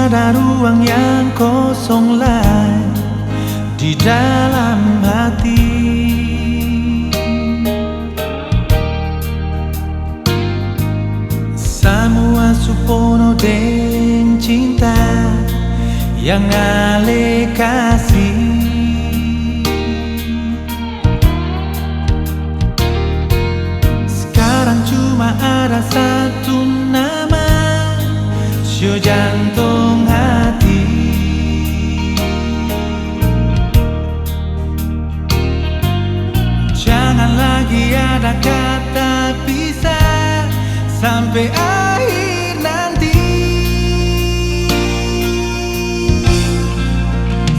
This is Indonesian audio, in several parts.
ada ruang yang kosong lagi di dalam hati. Semua supono dan cinta yang ale kasih. Sekarang cuma ada satu nama, sio jantung hati. Jangan lagi ada kata pisah sampai akhir nanti.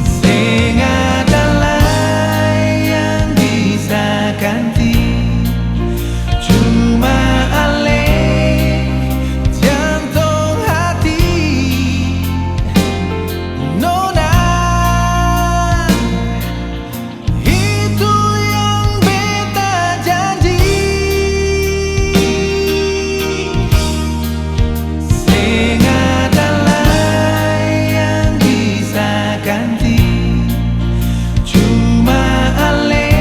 Sing adalah yang bisa ganti, cuma ale jantung hati. Nona, itu yang beta janji. Sing adalah yang bisa ganti, cuma ale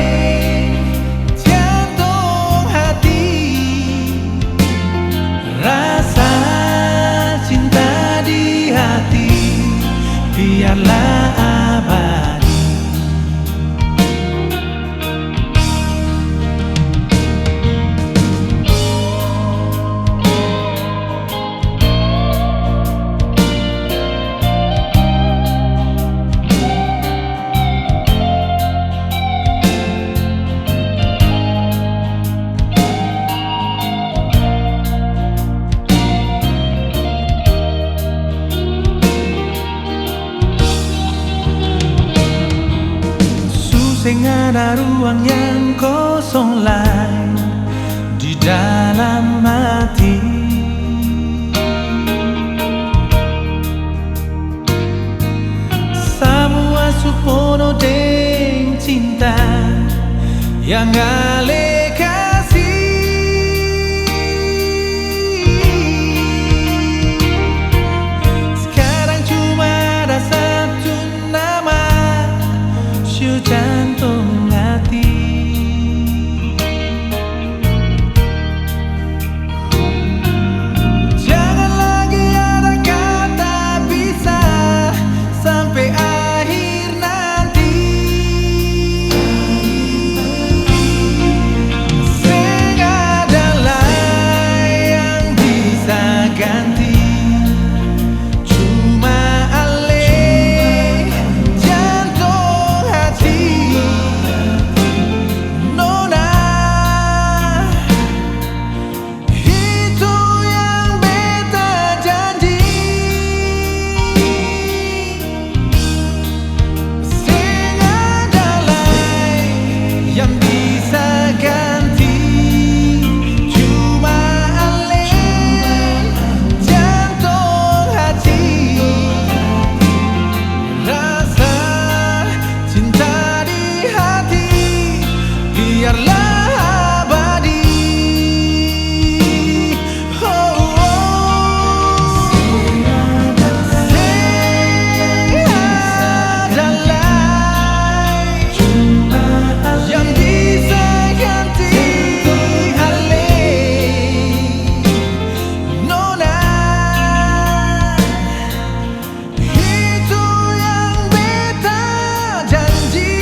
jantung hati. Rasa cinta di hati biarlah abadi. Sing ada ruang yang kosong lain di dalam hati. Semua supono dan cinta yang ale kasih. Sekarang cuma ada satu nama, sio jantung hati. Jangan lagi ada kata pisah sampai akhir nanti. Sing adalah yang bisa ganti, cuma ale jantung hati. Nona, itu yang beta janji. Sing adalah yang bisa ganti, cuma ale jantung hati. Rasa cinta di hati biarlah abadi. Oh, oh. Sing adalah yang bisa ganti ale. Nona, itu yang beta janji.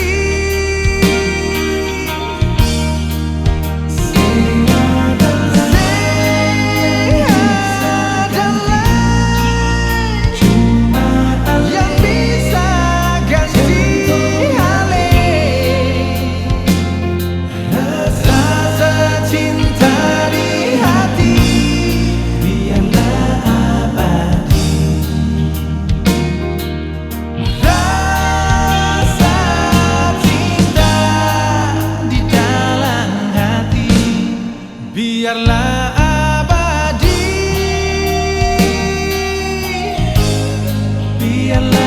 Sing adalah cuma yang bisa ganti ale. Rasa cinta di hati biarlah abadi. Rasa cinta di dalam hati biarlah abadi. Biarlah